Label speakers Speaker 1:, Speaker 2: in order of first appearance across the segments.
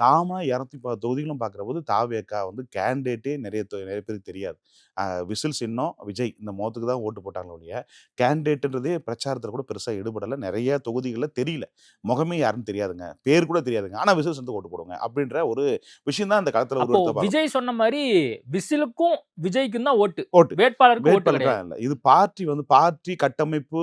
Speaker 1: காமனா 210 தொகுதிகளும் பார்க்குற போது தாவேகா வந்து கேண்டிடேட்டே நிறைய பேருக்கு தெரியாது. விசில் சின்னம் விஜய் இந்த முகத்துக்கு தான் ஓட்டு போட்டாங்களே ஒழிய, கேண்டிடேட்ன்றதே பிரச்சாரத்தில கூட பெருசா ஈடுபடல. நெறைய தொகுதிகள்ல தெரியல. முகமே யாருன்னு தெரியாதுங்க. பேர் கூட தெரியாதுங்க. ஆனா விசில் சின்னத்துக்கு ஓட்டு போடுங்க. அப்படின்ற ஒரு விஷயம் தான் இந்த களத்துல
Speaker 2: அப்போ
Speaker 1: உருவெடுத்த பார்க்கணும்.
Speaker 2: விஜய் சொன்ன மாரி விசிலுக்கும் விஜய்க்கும் தான் ஓட்டு.
Speaker 1: ஓட்டு.
Speaker 2: வேட்பாளருக்கு ஓட்டு
Speaker 1: வேட்பாளருக்கா
Speaker 2: கிடையாது.
Speaker 1: இல்ல. இது பார்ட்டி கட்டமைப்பு,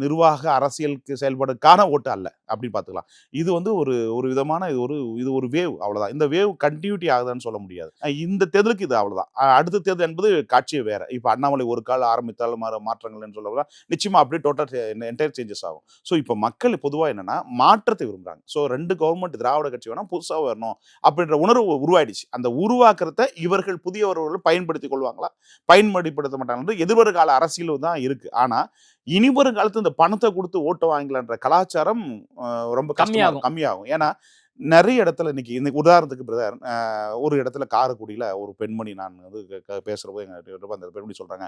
Speaker 1: நிர்வாக, அரசியலுக்கு செயல்பாடுக்கான ஓட்டு அல்ல. அப்படின்னு பார்த்துக்கலாம். இது வந்து ஒரு விதமான இது ஒரு வேவ் அவ்வளவுதான். இந்த வேவ் கன்டினியூட்டி ஆகுதான்னு சொல்ல முடியாது. இந்த தேர்தலுக்கு இது அவ்வளவுதான். அடுத்த தேர்தல் என்பது காட்சியே வேற. இப்ப அண்ணாமலை ஒரு கால் ஆரம்பித்தால் மாற்றங்கள்னு சொல்லலாம். நிச்சயமா அப்படியே டோட்டல் என்டையர் சேஞ்சஸ் ஆகும். ஸோ இப்போ மக்கள் பொதுவா என்னன்னா மாற்றத்தை விரும்புறாங்க. ஸோ 2 கவர்மெண்ட் திராவிட கட்சி வேணா புதுசா வரணும் அப்படின்ற உணர்வு உருவாயிடுச்சு. அந்த உருவாக்குறத இவர்கள் புதியவர்கள் பயன்படுத்திக் கொள்வாங்களா? பயன்படுத்த மாட்டாங்க. எதிர்வரும் கால அரசியல் தான் இருக்கு. ஆனா இனி வரும் காலத்துல இந்த பணத்தை கொடுத்து ஓட்டு வாங்கலான்ற கலாச்சாரம் ரொம்ப கம்மியாகும். ஏன்னா நிறைய இடத்துல இன்னைக்கு உதாரணத்துக்கு பிரதர், ஒரு இடத்துல காரைக்குடியில ஒரு பெண்மணி, நான் வந்து பேசுறப்போ அந்த பெண்மணி சொல்றாங்க,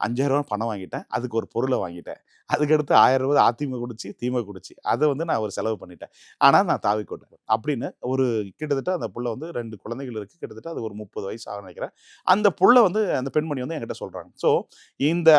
Speaker 1: 5000 ரூபாய் பணம் வாங்கிட்டேன், அதுக்கு ஒரு பொருளை வாங்கிட்டேன், அதுக்கடுத்து 1000 ரூபாய் அதிமுக குடிச்சு திமுக குடிச்சு அதை வந்து நான் ஒரு செலவு பண்ணிட்டேன், ஆனா நான் தாவி கொட்டேன் அப்படின்னு ஒரு கிட்டத்தட்ட அந்த புள்ள வந்து 2 குழந்தைகள் இருக்கு, கிட்டத்தட்ட அது ஒரு 30 வயசு ஆக நினைக்கிறேன். அந்த புள்ள வந்து அந்த பெண்மணி வந்து என்கிட்ட சொல்றாங்க. ஸோ இந்த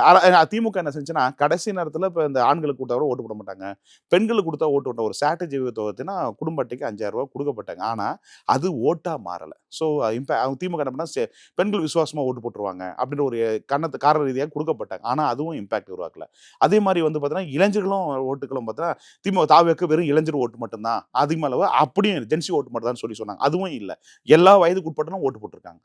Speaker 1: திமுக என்ன செஞ்சுன்னா கடைசி நேரத்தில் இப்போ இந்த ஆண்களுக்கு கொடுத்தா ஓட்டு போட மாட்டாங்க, பெண்களுக்கு கொடுத்தா ஓட்டு போட்ட ஒரு ஸ்ட்ராட்டஜி துவத்தினா குடும்ப அட்டைக்கு 5000 ரூபாய் கொடுக்கப்பட்டாங்க. ஆனா அது ஓட்டா மாறல. ஸோ அவங்க திமுக என்ன பண்ணா பெண்கள் விசுவாசமா ஓட்டு போட்டுருவாங்க அப்படின்ற ஒரு காரண ரீதியாக கொடுக்கப்பட்டாங்க. ஆனா அதுவும் இம்பாக்ட் உருவாக்கல. அதே மாதிரி வந்து பார்த்தீங்கன்னா இளைஞர்களும் ஓட்டுகளும் பார்த்தீங்கன்னா திமுக தாவேக்கு வெறும் இளைஞர் ஓட்டு மட்டும்தான் அதிகமாக அளவு, அப்படியும் ஜென்சி ஓட்டு மட்டும் தான் சொல்லி சொன்னாங்க. அதுவும் இல்லை. எல்லா வயதுக்கு உட்பட்டனும் ஓட்டு போட்டிருக்காங்க.